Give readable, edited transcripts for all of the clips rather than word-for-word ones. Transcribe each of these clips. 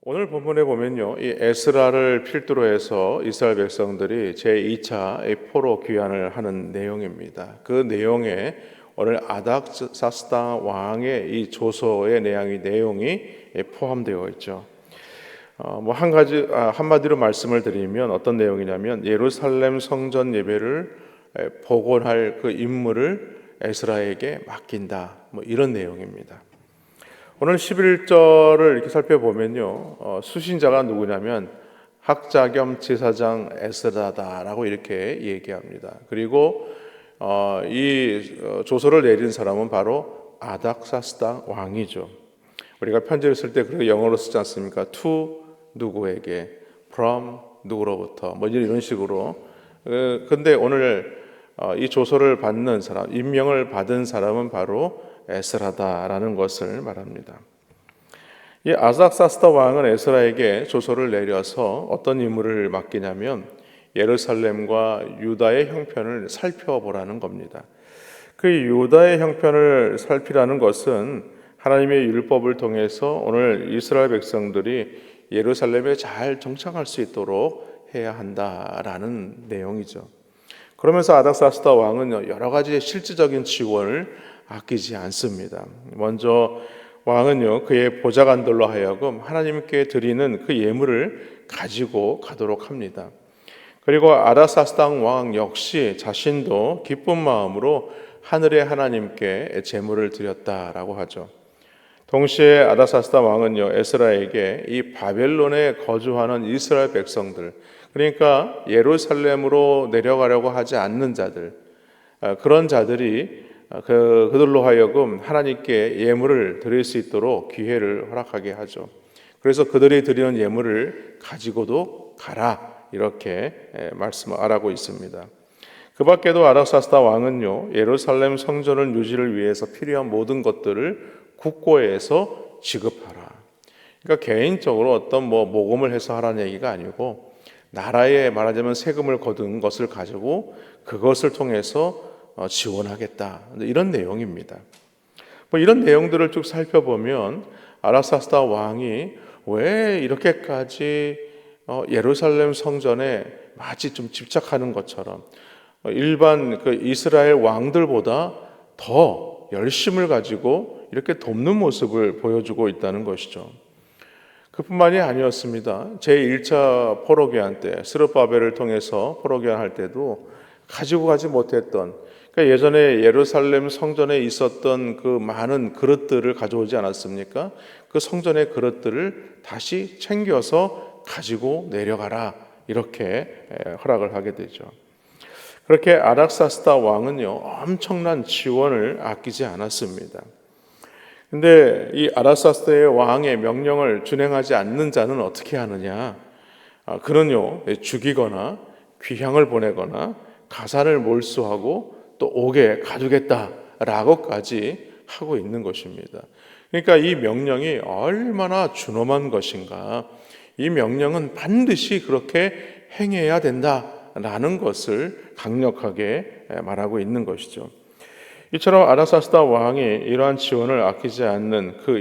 오늘 본문에 보면요, 이 에스라를 필두로 해서 이스라엘 백성들이 제2차 포로 귀환을 하는 내용입니다. 그 내용에 오늘 아닥사스다 왕의 이 조서의 내용이 포함되어 있죠. 한 가지 한마디로 말씀을 드리면 어떤 내용이냐면 예루살렘 성전 예배를 복원할 그 임무를 에스라에게 맡긴다. 이런 내용입니다. 오늘 11절을 이렇게 살펴보면요, 수신자가 누구냐면 학자 겸 제사장 에스라다라고 이렇게 얘기합니다. 그리고 이 조서를 내린 사람은 바로 아닥사스다 왕이죠. 우리가 편지를 쓸 때 그렇게 영어로 쓰지 않습니까? to 누구에게, from 누구로부터, 이런 식으로. 근데 오늘 이 조서를 받는 사람, 임명을 받은 사람은 바로 에스라다라는 것을 말합니다. 이 아닥사스다 왕은 에스라에게 조서를 내려서 어떤 임무를 맡기냐면 예루살렘과 유다의 형편을 살펴보라는 겁니다. 그 유다의 형편을 살피라는 것은 하나님의 율법을 통해서 오늘 이스라엘 백성들이 예루살렘에 잘 정착할 수 있도록 해야 한다라는 내용이죠. 그러면서 아닥사스다 왕은 여러 가지 실질적인 지원을 아끼지 않습니다. 먼저 왕은요, 그의 보좌관들로 하여금 하나님께 드리는 그 예물을 가지고 가도록 합니다. 그리고 아닥사스다 왕 역시 자신도 기쁜 마음으로 하늘의 하나님께 제물을 드렸다라고 하죠. 동시에 아닥사스다 왕은요, 에스라에게 이 바벨론에 거주하는 이스라엘 백성들, 그러니까 예루살렘으로 내려가려고 하지 않는 자들, 그런 자들이 그들로 하여금 하나님께 예물을 드릴 수 있도록 기회를 허락하게 하죠. 그래서 그들이 드리는 예물을 가지고도 가라, 이렇게 말씀하고 있습니다. 그 밖에도 아닥사스다 왕은요, 예루살렘 성전을 유지를 위해서 필요한 모든 것들을 국고에서 지급하라. 그러니까 개인적으로 어떤 모금을 해서 하라는 얘기가 아니고 나라에 말하자면 세금을 거둔 것을 가지고 그것을 통해서 지원하겠다, 이런 내용입니다. 이런 내용들을 쭉 살펴보면 아닥사스다 왕이 왜 이렇게까지 예루살렘 성전에 마치 좀 집착하는 것처럼 일반 그 이스라엘 왕들보다 더 열심을 가지고 이렇게 돕는 모습을 보여주고 있다는 것이죠. 그뿐만이 아니었습니다. 제1차 포로기한 때 스룹바벨을 통해서 포로기한할 때도 가지고 가지 못했던, 그러니까 예전에 예루살렘 성전에 있었던 그 많은 그릇들을 가져오지 않았습니까? 그 성전의 그릇들을 다시 챙겨서 가지고 내려가라, 이렇게 허락을 하게 되죠. 그렇게 아닥사스다 왕은요, 엄청난 지원을 아끼지 않았습니다. 근데 이 아닥사스다의 왕의 명령을 준행하지 않는 자는 어떻게 하느냐? 그는요, 죽이거나 귀향을 보내거나 가산을 몰수하고 또 옥에 가두겠다라고까지 하고 있는 것입니다. 그러니까 이 명령이 얼마나 준엄한 것인가, 이 명령은 반드시 그렇게 행해야 된다라는 것을 강력하게 말하고 있는 것이죠. 이처럼 아닥사스다 왕이 이러한 지원을 아끼지 않는 그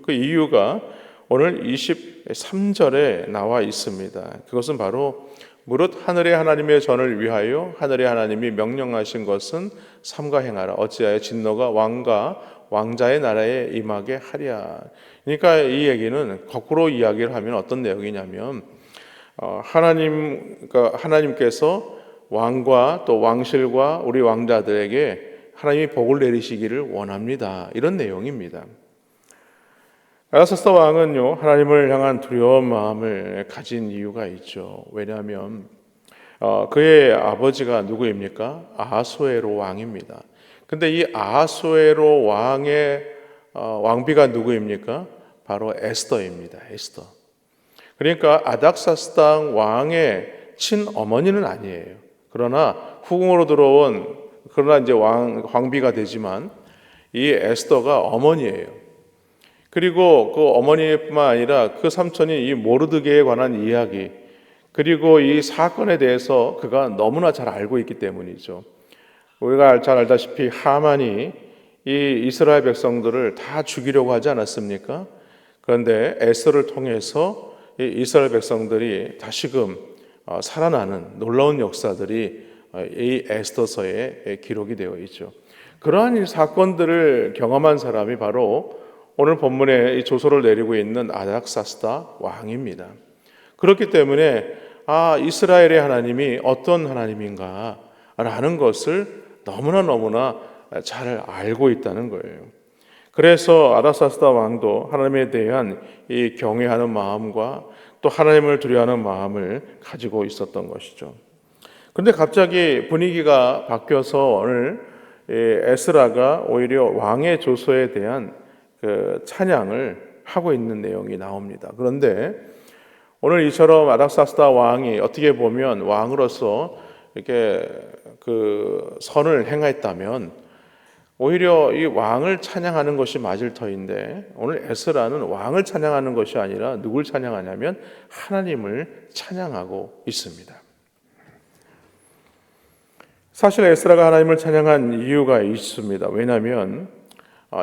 이유가 오늘 23절에 나와 있습니다. 그것은 바로 무릇 하늘의 하나님의 전을 위하여 하늘의 하나님이 명령하신 것은 삼가 행하라. 어찌하여 진노가 왕과 왕자의 나라에 임하게 하랴. 그러니까 이 얘기는 거꾸로 이야기를 하면 어떤 내용이냐면 하나님께서 왕과 또 왕실과 우리 왕자들에게 하나님이 복을 내리시기를 원합니다, 이런 내용입니다. 아닥사스다 왕은요, 하나님을 향한 두려운 마음을 가진 이유가 있죠. 왜냐하면 그의 아버지가 누구입니까? 아하수에로 왕입니다. 근데 이 아하수에로 왕의 왕비가 누구입니까? 바로 에스더입니다. 에스더. 그러니까 아닥사스다 왕의 친어머니는 아니에요. 그러나 후궁으로 들어온, 그러나 이제 왕비가 되지만 이 에스더가 어머니예요. 그리고 그 어머니뿐만 아니라 그 삼촌이 이 모르드게에 관한 이야기, 그리고 이 사건에 대해서 그가 너무나 잘 알고 있기 때문이죠. 우리가 잘 알다시피 하만이 이 이스라엘 백성들을 다 죽이려고 하지 않았습니까? 그런데 에스더를 통해서 이 이스라엘 백성들이 다시금 살아나는 놀라운 역사들이 이 에스더서에 기록이 되어 있죠. 그러한 이 사건들을 경험한 사람이 바로 오늘 본문에 이 조서를 내리고 있는 아닥사스다 왕입니다. 그렇기 때문에 이스라엘의 하나님이 어떤 하나님인가 라는 것을 너무나 잘 알고 있다는 거예요. 그래서 아닥사스다 왕도 하나님에 대한 이 경외하는 마음과 또 하나님을 두려워하는 마음을 가지고 있었던 것이죠. 그런데 갑자기 분위기가 바뀌어서 오늘 에스라가 오히려 왕의 조서에 대한 그 찬양을 하고 있는 내용이 나옵니다. 그런데 오늘 이처럼 아닥사스다 왕이 어떻게 보면 왕으로서 이렇게 그 선을 행했다면 오히려 이 왕을 찬양하는 것이 맞을 터인데 오늘 에스라는 왕을 찬양하는 것이 아니라 누굴 찬양하냐면 하나님을 찬양하고 있습니다. 사실 에스라가 하나님을 찬양한 이유가 있습니다. 왜냐하면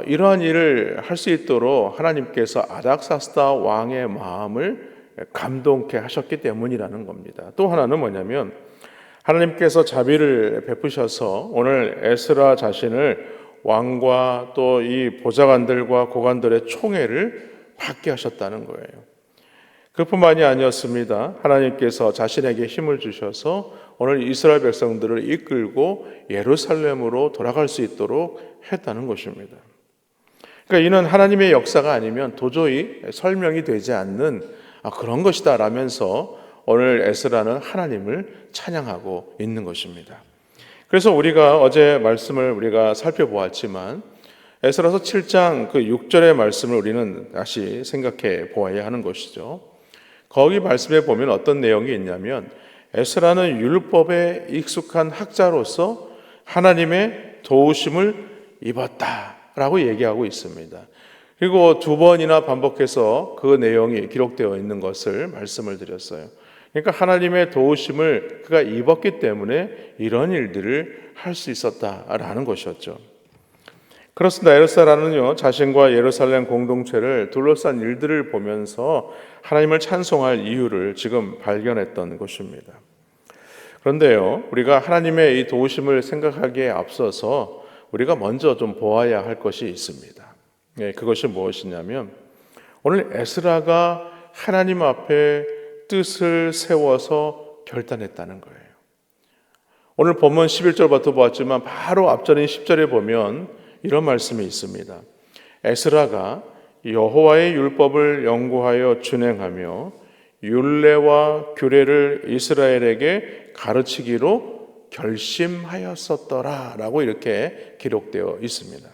이러한 일을 할 수 있도록 하나님께서 아닥사스다 왕의 마음을 감동케 하셨기 때문이라는 겁니다. 또 하나는 뭐냐면 하나님께서 자비를 베푸셔서 오늘 에스라 자신을 왕과 또 이 보좌관들과 고관들의 총애를 받게 하셨다는 거예요. 그뿐만이 아니었습니다. 하나님께서 자신에게 힘을 주셔서 오늘 이스라엘 백성들을 이끌고 예루살렘으로 돌아갈 수 있도록 했다는 것입니다. 그러니까 이는 하나님의 역사가 아니면 도저히 설명이 되지 않는 그런 것이다 라면서 오늘 에스라는 하나님을 찬양하고 있는 것입니다. 그래서 우리가 어제 말씀을 우리가 살펴보았지만 에스라서 7장 그 6절의 말씀을 우리는 다시 생각해 보아야 하는 것이죠. 거기 말씀에 보면 어떤 내용이 있냐면 에스라는 율법에 익숙한 학자로서 하나님의 도우심을 입었다라고 얘기하고 있습니다. 그리고 두 번이나 반복해서 그 내용이 기록되어 있는 것을 말씀을 드렸어요. 그러니까 하나님의 도우심을 그가 입었기 때문에 이런 일들을 할 수 있었다라는 것이었죠. 그렇습니다. 에스라는요 자신과 예루살렘 공동체를 둘러싼 일들을 보면서 하나님을 찬송할 이유를 지금 발견했던 것입니다. 그런데요 우리가 하나님의 이 도우심을 생각하기에 앞서서 우리가 먼저 좀 보아야 할 것이 있습니다. 그것이 무엇이냐면 오늘 에스라가 하나님 앞에 뜻을 세워서 결단했다는 거예요. 오늘 본문 11절부터 보았지만 바로 앞절인 10절에 보면 이런 말씀이 있습니다. 에스라가 여호와의 율법을 연구하여 준행하며 율례와 규례를 이스라엘에게 가르치기로 결심하였었더라 라고 이렇게 기록되어 있습니다.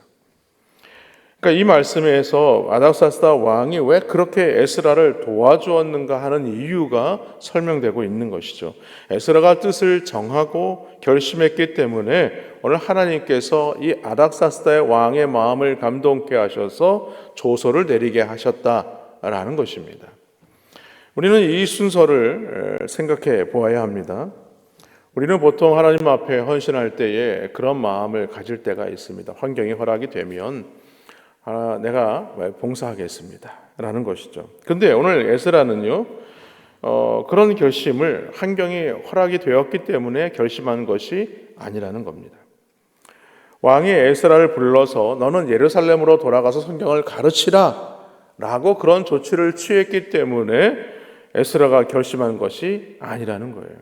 그러니까 이 말씀에서 아닥사스다 왕이 왜 그렇게 에스라를 도와주었는가 하는 이유가 설명되고 있는 것이죠. 에스라가 뜻을 정하고 결심했기 때문에 오늘 하나님께서 이 아닥사스다의 왕의 마음을 감동케 하셔서 조서를 내리게 하셨다라는 것입니다. 우리는 이 순서를 생각해 보아야 합니다. 우리는 보통 하나님 앞에 헌신할 때에 그런 마음을 가질 때가 있습니다. 환경이 허락이 되면 내가 봉사하겠습니다 라는 것이죠. 근데 오늘 에스라는요 그런 결심을 환경이 허락이 되었기 때문에 결심한 것이 아니라는 겁니다. 왕이 에스라를 불러서 너는 예루살렘으로 돌아가서 성경을 가르치라 라고 그런 조치를 취했기 때문에 에스라가 결심한 것이 아니라는 거예요.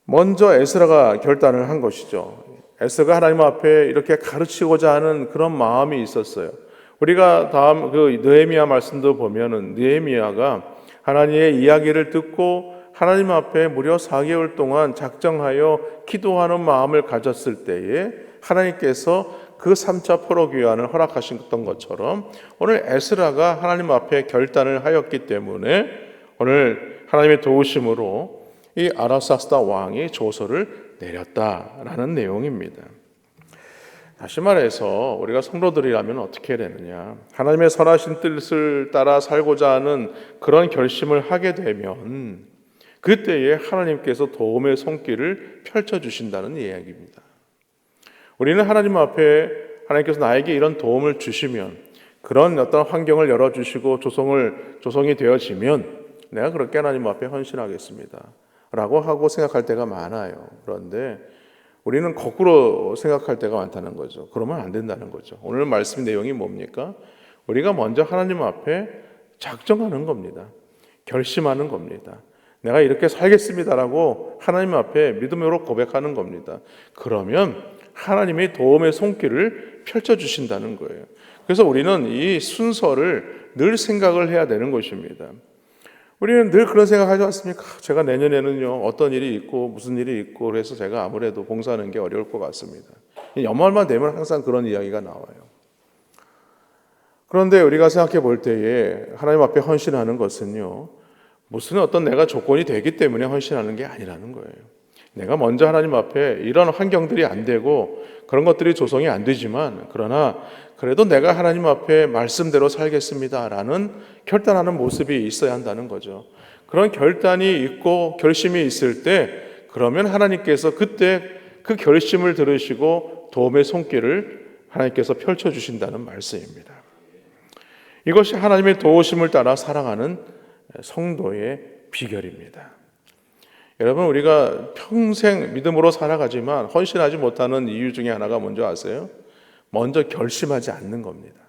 먼저 에스라가 결단을 한 것이죠. 에스라가 하나님 앞에 이렇게 가르치고자 하는 그런 마음이 있었어요. 우리가 다음 그 느헤미야 말씀도 보면은 느헤미야가 하나님의 이야기를 듣고 하나님 앞에 무려 4개월 동안 작정하여 기도하는 마음을 가졌을 때에 하나님께서 그 3차 포로 귀환을 허락하셨던 것처럼 오늘 에스라가 하나님 앞에 결단을 하였기 때문에 오늘 하나님의 도우심으로 이 아닥사스다 왕이 조서를 내렸다라는 내용입니다. 다시 말해서 우리가 성도들이라면 어떻게 해야 되느냐? 하나님의 선하신 뜻을 따라 살고자 하는 그런 결심을 하게 되면 그때에 하나님께서 도움의 손길을 펼쳐주신다는 이야기입니다. 우리는 하나님 앞에 하나님께서 나에게 이런 도움을 주시면 그런 어떤 환경을 열어주시고 조성이 되어지면 내가 그렇게 하나님 앞에 헌신하겠습니다 라고 하고 생각할 때가 많아요. 그런데 우리는 거꾸로 생각할 때가 많다는 거죠. 그러면 안 된다는 거죠. 오늘 말씀 내용이 뭡니까? 우리가 먼저 하나님 앞에 작정하는 겁니다. 결심하는 겁니다. 내가 이렇게 살겠습니다라고 하나님 앞에 믿음으로 고백하는 겁니다. 그러면 하나님이 도움의 손길을 펼쳐주신다는 거예요. 그래서 우리는 이 순서를 늘 생각을 해야 되는 것입니다. 우리는 늘 그런 생각하지 않습니까? 제가 내년에는요 어떤 일이 있고 무슨 일이 있고 그래서 제가 아무래도 봉사하는 게 어려울 것 같습니다. 연말만 되면 항상 그런 이야기가 나와요. 그런데 우리가 생각해 볼 때에 하나님 앞에 헌신하는 것은요 무슨 어떤 내가 조건이 되기 때문에 헌신하는 게 아니라는 거예요. 내가 먼저 하나님 앞에 이런 환경들이 안 되고 그런 것들이 조성이 안 되지만 그러나 그래도 내가 하나님 앞에 말씀대로 살겠습니다라는 결단하는 모습이 있어야 한다는 거죠. 그런 결단이 있고 결심이 있을 때 그러면 하나님께서 그때 그 결심을 들으시고 도움의 손길을 하나님께서 펼쳐주신다는 말씀입니다. 이것이 하나님의 도우심을 따라 살아가는 성도의 비결입니다. 여러분 우리가 평생 믿음으로 살아가지만 헌신하지 못하는 이유 중에 하나가 뭔지 아세요? 먼저 결심하지 않는 겁니다.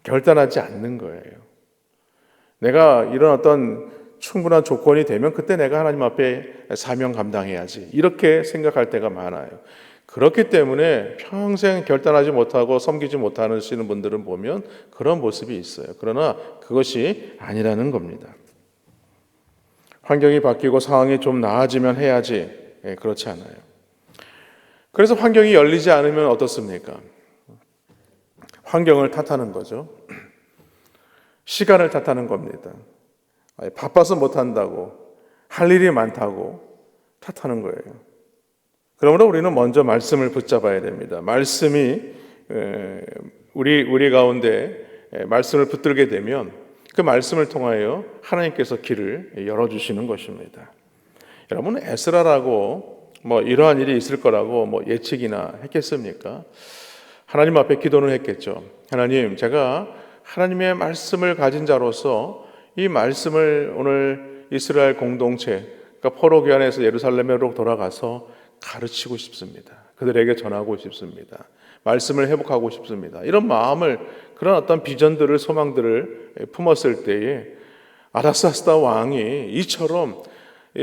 결단하지 않는 거예요. 내가 이런 어떤 충분한 조건이 되면 그때 내가 하나님 앞에 사명 감당해야지 이렇게 생각할 때가 많아요. 그렇기 때문에 평생 결단하지 못하고 섬기지 못하시는 분들은 보면 그런 모습이 있어요. 그러나 그것이 아니라는 겁니다. 환경이 바뀌고 상황이 좀 나아지면 해야지 그렇지 않아요. 그래서 환경이 열리지 않으면 어떻습니까? 환경을 탓하는 거죠. 시간을 탓하는 겁니다. 바빠서 못한다고 할 일이 많다고 탓하는 거예요. 그러므로 우리는 먼저 말씀을 붙잡아야 됩니다. 말씀이 우리 가운데 말씀을 붙들게 되면 그 말씀을 통하여 하나님께서 길을 열어주시는 것입니다. 여러분 에스라라고 이러한 일이 있을 거라고 예측이나 했겠습니까? 하나님 앞에 기도는 했겠죠. 하나님, 제가 하나님의 말씀을 가진 자로서 이 말씀을 오늘 이스라엘 공동체, 그러니까 포로 귀환에서 예루살렘으로 돌아가서 가르치고 싶습니다. 그들에게 전하고 싶습니다. 말씀을 회복하고 싶습니다. 이런 마음을, 그런 어떤 비전들을, 소망들을 품었을 때에 아닥사스다 왕이 이처럼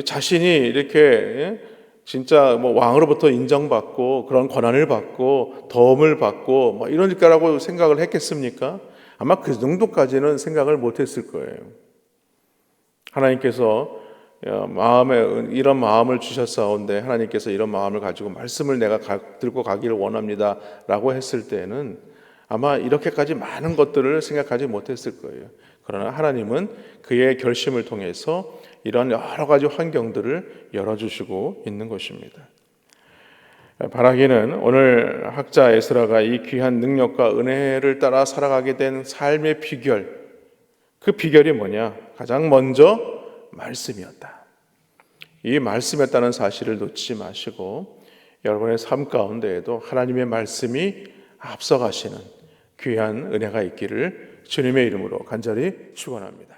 자신이 이렇게 진짜 왕으로부터 인정받고 그런 권한을 받고 도움을 받고 이런 거라고 생각을 했겠습니까? 아마 그 정도까지는 생각을 못했을 거예요. 하나님께서 이런 마음을 주셨사온데 하나님께서 이런 마음을 가지고 말씀을 내가 들고 가기를 원합니다 라고 했을 때는 아마 이렇게까지 많은 것들을 생각하지 못했을 거예요. 그러나 하나님은 그의 결심을 통해서 이런 여러 가지 환경들을 열어주시고 있는 것입니다. 바라기는 오늘 학자 에스라가 이 귀한 능력과 은혜를 따라 살아가게 된 삶의 비결, 그 비결이 뭐냐? 가장 먼저 말씀이었다. 이 말씀이었다는 사실을 놓치지 마시고 여러분의 삶 가운데에도 하나님의 말씀이 앞서가시는 귀한 은혜가 있기를 주님의 이름으로 간절히 축원합니다.